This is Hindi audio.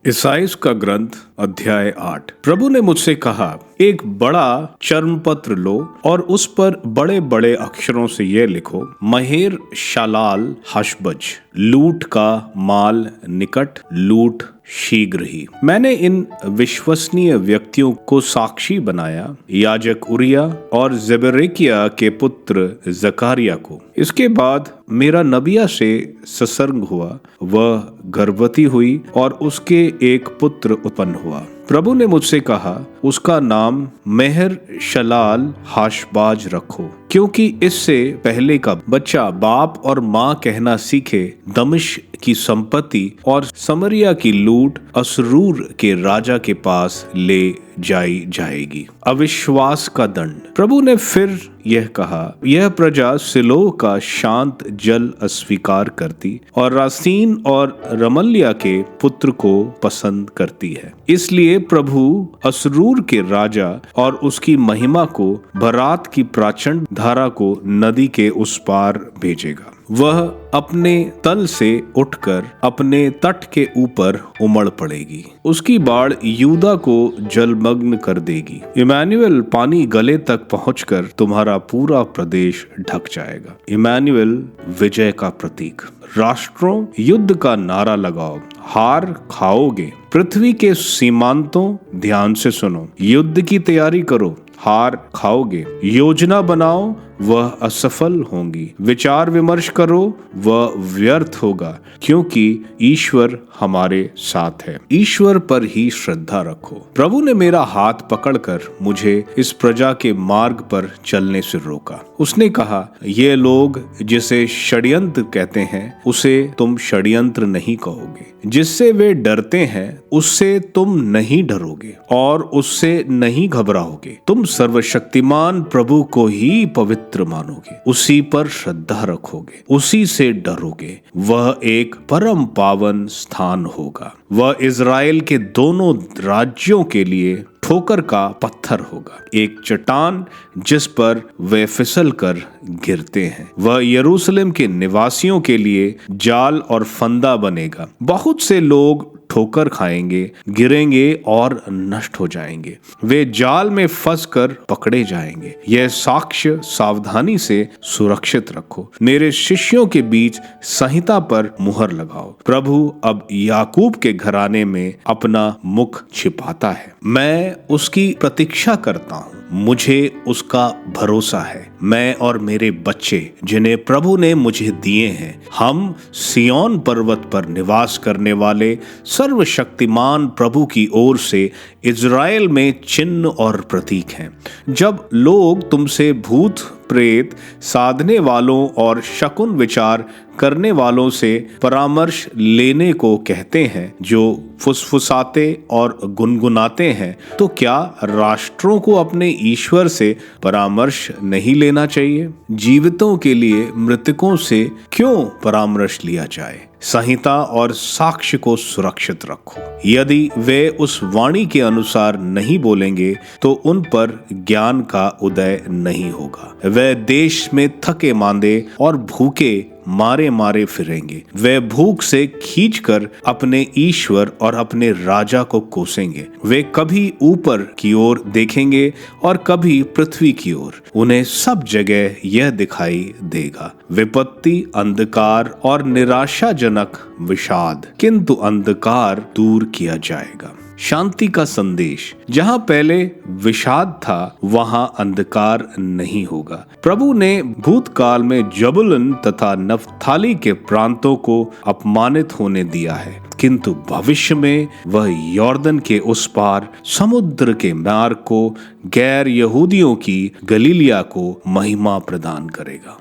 ईसाइयाह का ग्रंथ अध्याय 8। प्रभु ने मुझसे कहा, एक बड़ा चर्मपत्र लो और उस पर बड़े बड़े अक्षरों से यह लिखो, महेर शालाल हशबज, लूट का माल निकट, लूट शीघ्र ही। मैंने इन विश्वसनीय व्यक्तियों को साक्षी बनाया, याजक उरिया और ज़ेबरेकिया के पुत्र जकारिया को। इसके बाद मेरा नबिया से ससंग हुआ, वह गर्भवती हुई और उसके एक पुत्र उत्पन्न हुआ। प्रभु ने मुझसे कहा, उसका नाम मेहर शलाल हाशबाज रखो, क्योंकि इससे पहले का बच्चा बाप और माँ कहना सीखे, दमिश्क की संपत्ति और समरिया की लूट असरूर के राजा के पास ले जाई जाएगी। अविश्वास का दंड। प्रभु ने फिर यह कहा, यह प्रजा सिलोह का शांत जल अस्वीकार करती और रासीन और रमल्याह के पुत्र को पसंद करती है। इसलिए प्रभु असरूर के राजा और उसकी महिमा को, बरात की प्रचंड धारा को नदी के उस पार भेजेगा। वह अपने तल से उठकर अपने तट के ऊपर उमड़ पड़ेगी। उसकी बाढ़ यूदा को जलमग्न कर देगी। इमैनुएल पानी गले तक पहुंचकर तुम्हारा पूरा प्रदेश ढक जाएगा। इमैनुएल विजय का प्रतीक। राष्ट्रों, युद्ध का नारा लगाओ, हार खाओगे। पृथ्वी के सीमांतों, ध्यान से सुनो, युद्ध की तैयारी करो, हार खाओगे। योजना बनाओ, वह असफल होंगी। विचार विमर्श करो, वह व्यर्थ होगा, क्योंकि ईश्वर हमारे साथ है। ईश्वर पर ही श्रद्धा रखो। प्रभु ने मेरा हाथ पकड़कर मुझे इस प्रजा के मार्ग पर चलने से रोका। उसने कहा, ये लोग जिसे षड्यंत्र कहते हैं, उसे तुम षड्यंत्र नहीं कहोगे। जिससे वे डरते हैं, उससे तुम नहीं डरोगे और उससे नहीं घबराओगे। तुम सर्वशक्तिमान प्रभु को ही पवित्र मानोगे, उसी पर श्रद्धा रखोगे, उसी से डरोगे। वह एक परम पावन स्थान होगा। वह इज़राइल के दोनों राज्यों के लिए ठोकर का पत्थर होगा, एक चट्टान जिस पर वे फिसल कर गिरते हैं। वह यरूशलेम के निवासियों के लिए जाल और फंदा बनेगा। बहुत से लोग ठोकर खाएंगे, गिरेंगे और नष्ट हो जाएंगे। वे जाल में फंसकर पकड़े जाएंगे। यह साक्ष्य सावधानी से सुरक्षित रखो। मेरे शिष्यों के बीच संहिता पर मुहर लगाओ। प्रभु अब याकूब के घराने में अपना मुख छिपाता है। मैं उसकी प्रतीक्षा करता हूँ, मुझे उसका भरोसा है। मैं और मेरे बच्चे, जिन्हें प्रभु ने मुझे दिए हैं, हम सिय्योन पर्वत पर निवास करने वाले सर्वशक्तिमान प्रभु की ओर से इज़राइल में चिन्ह और प्रतीक हैं। जब लोग तुमसे भूत प्रेत साधने वालों और शकुन विचार करने वालों से परामर्श लेने को कहते हैं, जो फुसफुसाते और गुनगुनाते हैं, तो क्या राष्ट्रों को अपने ईश्वर से परामर्श नहीं लेना चाहिए? जीवितों के लिए मृतकों से क्यों परामर्श लिया जाए? संहिता और साक्ष्य को सुरक्षित रखो। यदि वे उस वाणी के अनुसार नहीं बोलेंगे, तो उन पर ज्ञान का उदय नहीं होगा। वे देश में थके मांदे और भूखे मारे मारे फिरेंगे। वे भूख से खींचकर अपने ईश्वर और अपने राजा को कोसेंगे। वे कभी ऊपर की ओर देखेंगे और कभी पृथ्वी की ओर। उन्हें सब जगह यह दिखाई देगा, विपत्ति, अंधकार और निराशाजनक विषाद, किंतु अंधकार दूर किया जाएगा। शांति का संदेश। जहां पहले विषाद था, वहां अंधकार नहीं होगा। प्रभु ने भूतकाल में जबूलून तथा नप्ताली के प्रांतों को अपमानित होने दिया है, किंतु भविष्य में वह यॉर्दन के उस पार समुद्र के मार्ग को, गैर यहूदियों की गलीलिया को महिमा प्रदान करेगा।